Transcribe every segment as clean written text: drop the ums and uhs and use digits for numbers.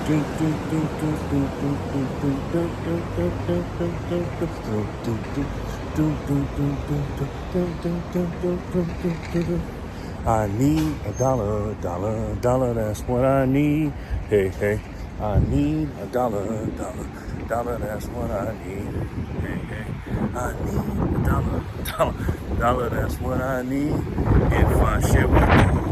I need a dollar, dollar, dollar, that's what I need. Hey, hey, I need a dollar, dollar, dollar, that's what I need. Hey, hey, I need a dollar, dollar, dollar, that's what I need. If I share with you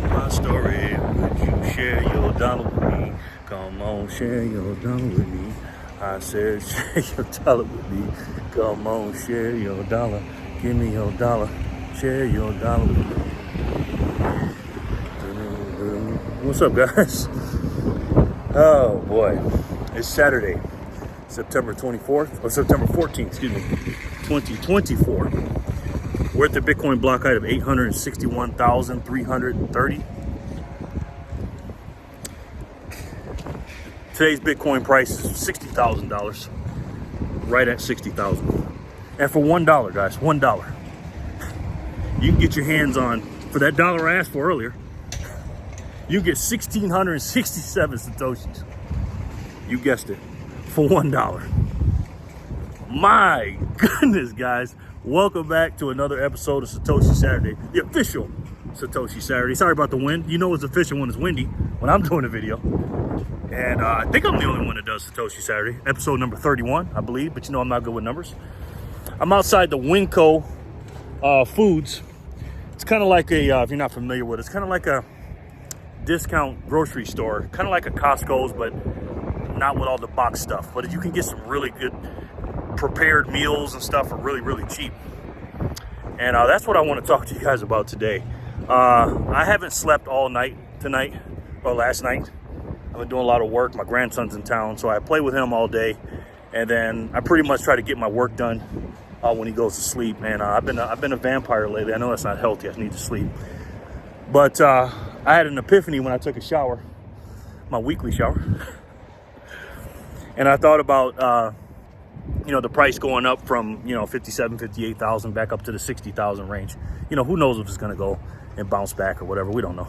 my story, would you share your dollar with me? Come on, share your dollar with me. I said, share your dollar with me. Come on, share your dollar. Give me your dollar. Share your dollar with me. What's up, guys? Oh boy, it's Saturday, September 24th, or September 14th, excuse me, 2024. We're at the Bitcoin block height of 861,330. Today's Bitcoin price is $60,000, right at 60,000. And for $1, guys, $1, you can get your hands on, for that dollar I asked for earlier, you get 1,667 Satoshis. You guessed it, for $1. My goodness, guys. Welcome back to another episode of Satoshi Saturday, the official Satoshi Saturday. Sorry about the wind. You know it's official when it's windy, when I'm doing a video. And I think I'm the only one that does Satoshi Saturday. Episode number 31, I believe, but you know I'm not good with numbers. I'm outside the Winco Foods. It's kind of like a, if you're not familiar with it, it's kind of like a discount grocery store, kind of like a Costco's, but not with all the box stuff. But you can get some really good prepared meals and stuff for really, really cheap. And that's what I want to talk to you guys about today. I haven't slept all night tonight, or last night. I've been doing a lot of work. My grandson's in town, so I play with him all day. And then I pretty much try to get my work done when he goes to sleep. And I've been a vampire lately. I know that's not healthy. I need to sleep. But I had an epiphany when I took a shower, my weekly shower. And I thought about, the price going up from, 57, 58,000 back up to the 60,000 range. Who knows if it's going to go and bounce back or whatever. We don't know.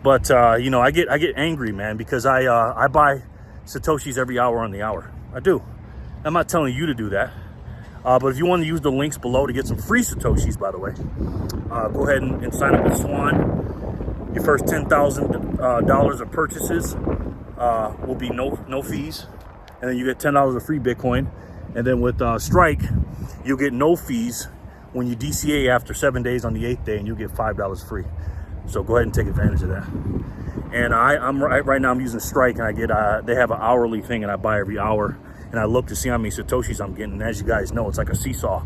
But, I get angry, man, because I buy Satoshis every hour on the hour. I do. I'm not telling you to do that. But if you want to use the links below to get some free Satoshis, by the way, go ahead and sign up with Swan. Your first $10,000 of purchases will be no fees. And then you get $10 of free Bitcoin. And then with Strike, you'll get no fees when you DCA after 7 days on the 8th day, and you'll get $5 free. So go ahead and take advantage of that. And I'm right now I'm using Strike, and I get they have an hourly thing, and I buy every hour. And I look to see how many Satoshis I'm getting. And as you guys know, it's like a seesaw.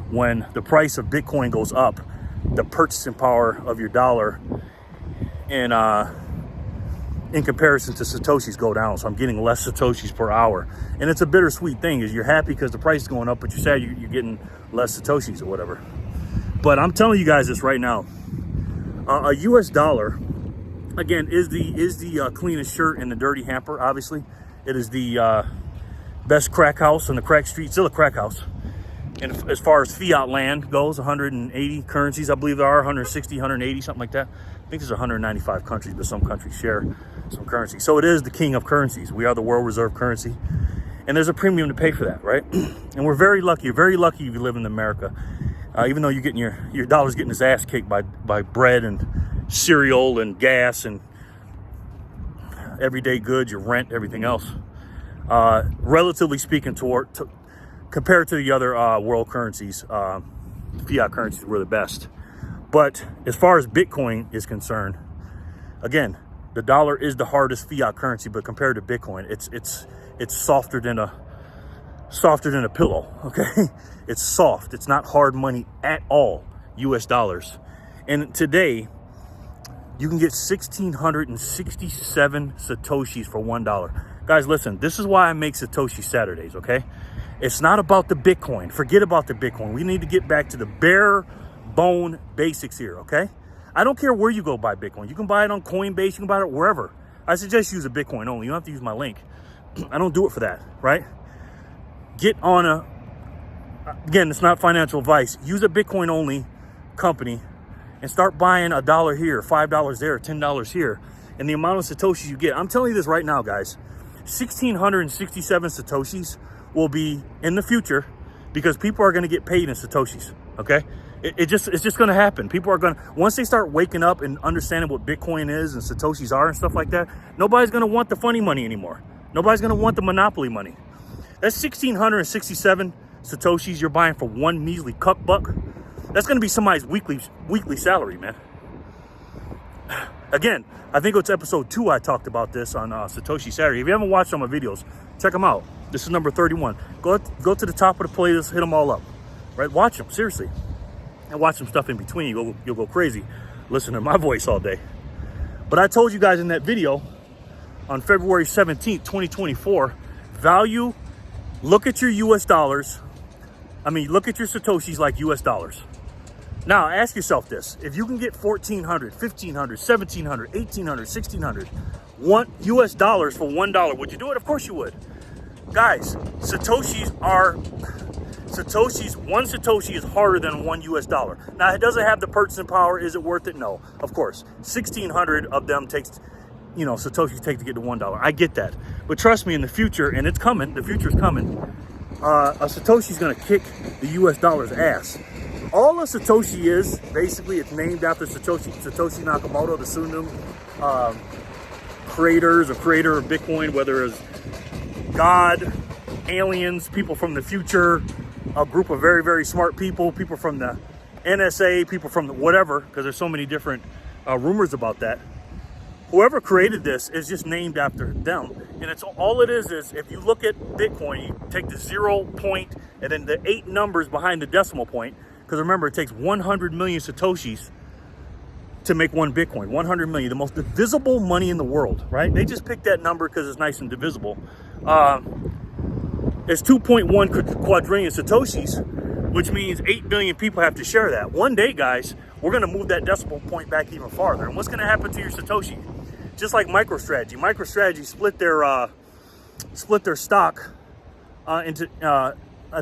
When the price of Bitcoin goes up, the purchasing power of your dollar and in comparison to Satoshis go down. So I'm getting less Satoshis per hour. And it's a bittersweet thing, is you're happy because the price is going up, but you're sad you're getting less Satoshis or whatever. But I'm telling you guys this right now. A US dollar, again, is the cleanest shirt in the dirty hamper, obviously. It is the best crack house on the crack street, still a crack house. And as far as fiat land goes, 180 currencies, I believe there are, 160, 180, something like that. I think there's 195 countries, but some countries share some currency. So it is the king of currencies. We are the world reserve currency. And there's a premium to pay for that, right? And we're very lucky. You're very lucky if you live in America. Even though you're getting your dollar's getting his ass kicked by bread and cereal and gas and everyday goods, your rent, everything else. Relatively speaking, compared to the other world currencies, fiat currencies were the best. But as far as Bitcoin is concerned, again, the dollar is the hardest fiat currency, but compared to Bitcoin, it's softer than a pillow. Okay, it's soft. It's not hard money at all. US dollars, and today you can get 1,667 Satoshis for $1. Guys, listen, this is why I make Satoshi Saturdays, okay? It's not about the Bitcoin. Forget about the Bitcoin. We need to get back to the bare bone basics here, okay? I don't care where you go buy Bitcoin. You can buy it on Coinbase. You can buy it wherever. I suggest use a Bitcoin only. You don't have to use my link. I don't do it for that, right? Get on again, it's not financial advice. Use a Bitcoin only company and start buying $1 here, $5 there, $10 here. And the amount of Satoshis you get, I'm telling you this right now, guys, 1,667 Satoshis will be in the future because people are going to get paid in Satoshis, okay? It's just going to happen. People are going to, once they start waking up and understanding what Bitcoin is and Satoshis are and stuff like that, nobody's going to want the funny money anymore. Nobody's going to want the monopoly money. That's 1,667 Satoshis you're buying for one measly cuck buck. That's going to be somebody's weekly salary, man. Again, I think it's episode 2 I talked about this on Satoshi Saturday. If you haven't watched some of my videos, check them out. This is number 31. Go to the top of the playlist, hit them all up, right? Watch them, seriously. And watch some stuff in between. You'll go crazy listening to my voice all day. But I told you guys in that video on February 17th, 2024, look at your US dollars. Look at your Satoshis like US dollars. Now, ask yourself this. If you can get 1,400, 1,500, 1,700, 1,800, 1,600 US dollars for $1, would you do it? Of course you would. Guys, one Satoshi is harder than one US dollar. Now, it doesn't have the purchasing power. Is it worth it? No, of course. 1,600 of them takes, Satoshis take to get to $1. I get that. But trust me, in the future, and it's coming, the future's coming, a Satoshi's gonna kick the US dollar's ass. All a Satoshi is, basically, it's named after Satoshi Nakamoto, the pseudonym creator of Bitcoin, whether it's God, aliens, people from the future, a group of very, very smart people from the NSA, people from the whatever, because there's so many different rumors about that. Whoever created this is just named after them. And it's all it is if you look at Bitcoin, you take the 0 point and then the 8 numbers behind the decimal point, because remember, it takes 100 million Satoshis to make one Bitcoin. 100 million, the most divisible money in the world, right? They just picked that number because it's nice and divisible. It's 2.1 quadrillion Satoshis, which means 8 billion people have to share that. One day, guys, we're going to move that decimal point back even farther. And what's going to happen to your Satoshi? Just like MicroStrategy. MicroStrategy split their stock into, I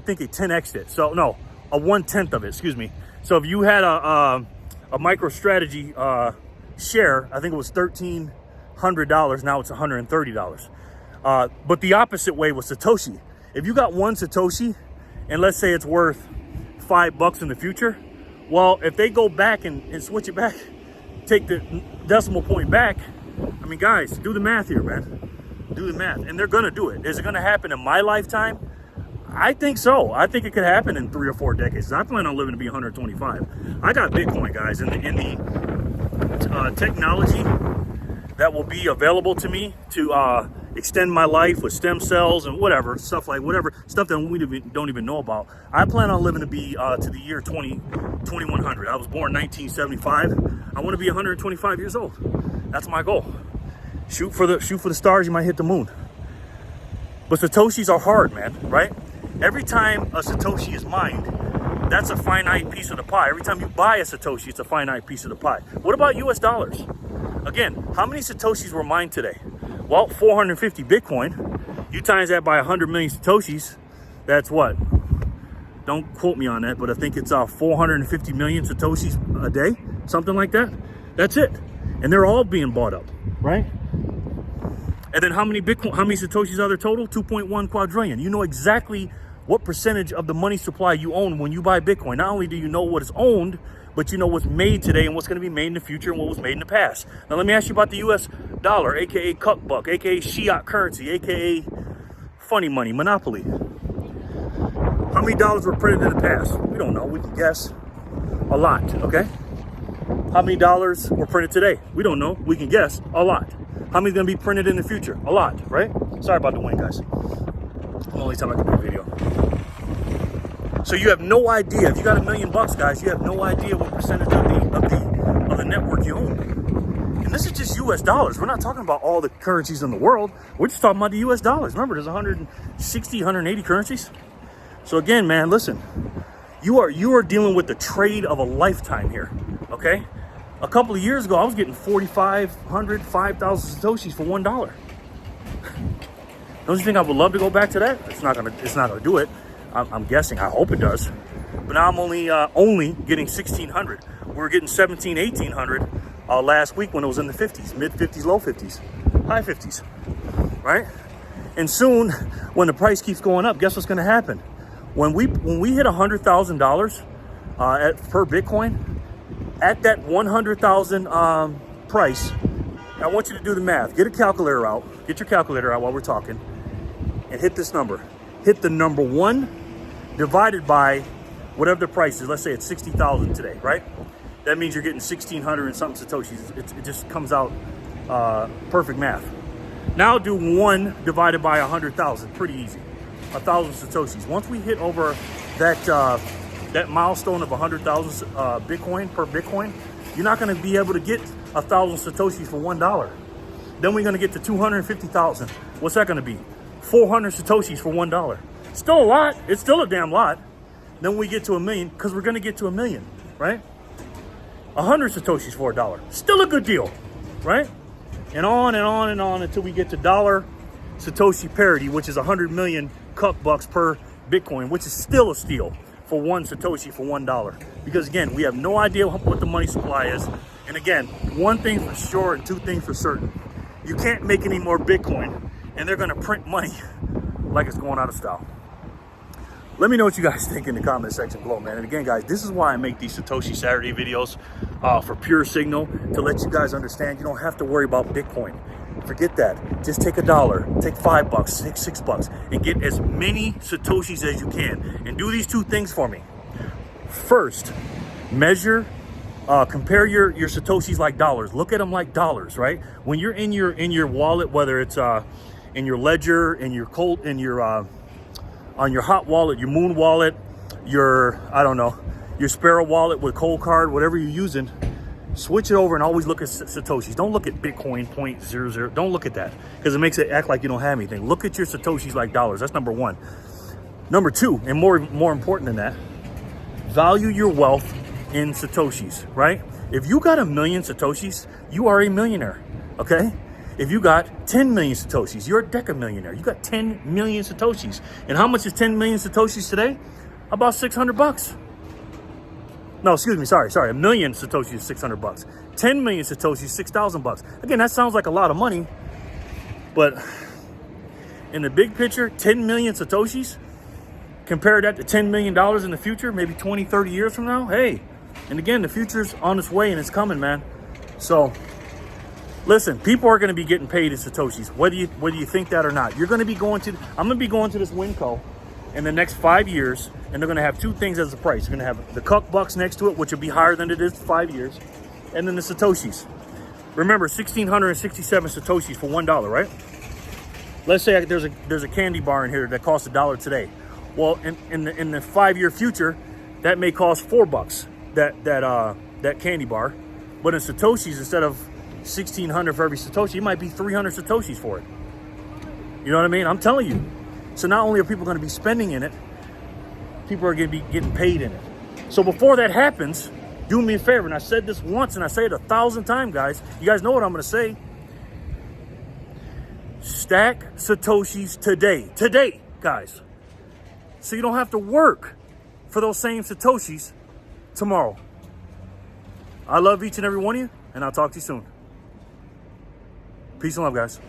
think, a 10x it. So, no, a 1/10 of it, excuse me. So if you had a MicroStrategy share, I think it was $1,300. Now it's $130. But the opposite way was Satoshi. If you got one Satoshi, and let's say it's worth $5 in the future, well, if they go back and switch it back, take the decimal point back, guys, do the math here, man. Do the math. And they're going to do it. Is it going to happen in my lifetime? I think so. I think it could happen in 3 or 4 decades. I plan on living to be 125. I got Bitcoin, guys, in the technology that will be available to me to extend my life with stem cells and whatever stuff that we don't even know about. I plan on living to be to the year 2100. I was born 1975. I want to be 125 years old. That's my goal. Shoot for the stars. You might hit the moon. But Satoshis are hard, man. Right? Every time a Satoshi is mined, that's a finite piece of the pie. Every time you buy a Satoshi, it's a finite piece of the pie. What about US dollars? Again, how many Satoshis were mined today? Well, 450 Bitcoin. You times that by 100 million Satoshis, that's what? Don't quote me on that, but I think it's 450 million Satoshis a day, something like that. That's it. And they're all being bought up, right? And then how many Satoshis are there total? 2.1 quadrillion. You know exactly what percentage of the money supply you own when you buy Bitcoin. Not only do you know what is owned, but you know what's made today and what's going to be made in the future and what was made in the past. Now, let me ask you about the US dollar, aka cuck buck, aka Fiat currency, aka funny money, monopoly. How many dollars were printed in the past? We don't know. We can guess. A lot, okay? How many dollars were printed today? We don't know. We can guess. A lot. How many is going to be printed in the future? A lot, right? Sorry about the wind, guys. The only time I can do a video. So you have no idea. If you got $1 million, guys, you have no idea what percentage of the network you own. And this is just US dollars. We're not talking about all the currencies in the world. We're just talking about the US dollars. Remember, there's 160, 180 currencies. So again, man, listen. You are dealing with the trade of a lifetime here, okay? A couple of years ago, I was getting 4,500, 5,000 Satoshis for $1. Don't you think I would love to go back to that? It's not gonna do it. I'm guessing. I hope it does. But now I'm only getting 1,600. We were getting 1,700, 1,800 last week when it was in the 50s, mid 50s, low 50s, high 50s, right? And soon, when the price keeps going up, guess what's going to happen? When we hit $100,000 per Bitcoin, at that 100,000 price, I want you to do the math. Get a calculator out. Get your calculator out while we're talking, and hit this number. Hit the number 1 divided by whatever the price is. Let's say it's 60,000 today, right? That means you're getting 1,600 and something Satoshis. It just comes out perfect math. Now do 1 divided by 100,000. Pretty easy. 1,000 Satoshis. Once we hit over that milestone of 100,000 Bitcoin per Bitcoin, you're not going to be able to get 1,000 Satoshis for $1. Then we're going to get to 250,000. What's that going to be? 400 Satoshis for $1. Still a lot. It's still a damn lot. Then we get to 1 million, because we're going to get to 1 million, right? 100 Satoshis for $1. Still a good deal, right? And on and on and on until we get to dollar Satoshi parity, which is 100 million cup bucks per Bitcoin, which is still a steal for 1 Satoshi for $1. Because again, we have no idea what the money supply is. And again, one thing for sure and 2 things for certain. You can't make any more Bitcoin, and they're going to print money like it's going out of style. Let me know what you guys think in the comment section below, man. And again, guys, this is why I make these Satoshi Saturday videos for pure signal, to let you guys understand you don't have to worry about Bitcoin. Forget that. Just take $1, take $5, take $6, and get as many Satoshis as you can. And do these 2 things for me. First, measure, compare your Satoshis like dollars. Look at them like dollars, right? When you're in your wallet, whether it's in your ledger, in your on your hot wallet, your moon wallet, your Sparrow wallet with cold card, whatever you're using, switch it over and always look at Satoshis. Don't look at Bitcoin 0.00. Don't look at that, because it makes it act like you don't have anything. Look at your Satoshis like dollars. That's number 1. Number 2, and more important than that, value your wealth in Satoshis, right? If you got 1 million Satoshis, you are a millionaire, okay? If you got 10 million Satoshis, you're a decamillionaire. You got 10 million Satoshis. And how much is 10 million Satoshis today? About $600. No, excuse me, sorry. 1 million Satoshis is $600. 10 million Satoshis, $6,000. Again, that sounds like a lot of money, but in the big picture, 10 million Satoshis, compare that to $10 million in the future, maybe 20, 30 years from now. Hey, and again, the future's on its way and it's coming, man. So listen, people are going to be getting paid in Satoshis, whether you think that or not. I'm going to be going to this Winco in the next 5 years, and they're going to have 2 things as a price. They're going to have the cup bucks next to it, which will be higher than it is 5 years, and then the Satoshis. Remember, 1,667 Satoshis for $1, right? Let's say there's a candy bar in here that costs $1 today. Well, in the 5-year future, that may cost $4. That candy bar, but in Satoshis, instead of 1,600 for every Satoshi, it might be 300 Satoshis for it. You know what I mean? I'm telling you. So not only are people going to be spending in it, people are going to be getting paid in it. So before that happens, do me a favor, and I said this once and I say it 1,000 times, guys. You guys know what I'm going to say. Stack Satoshis today, guys. So you don't have to work for those same Satoshis tomorrow. I love each and every one of you, and I'll talk to you soon. Peace and love, guys.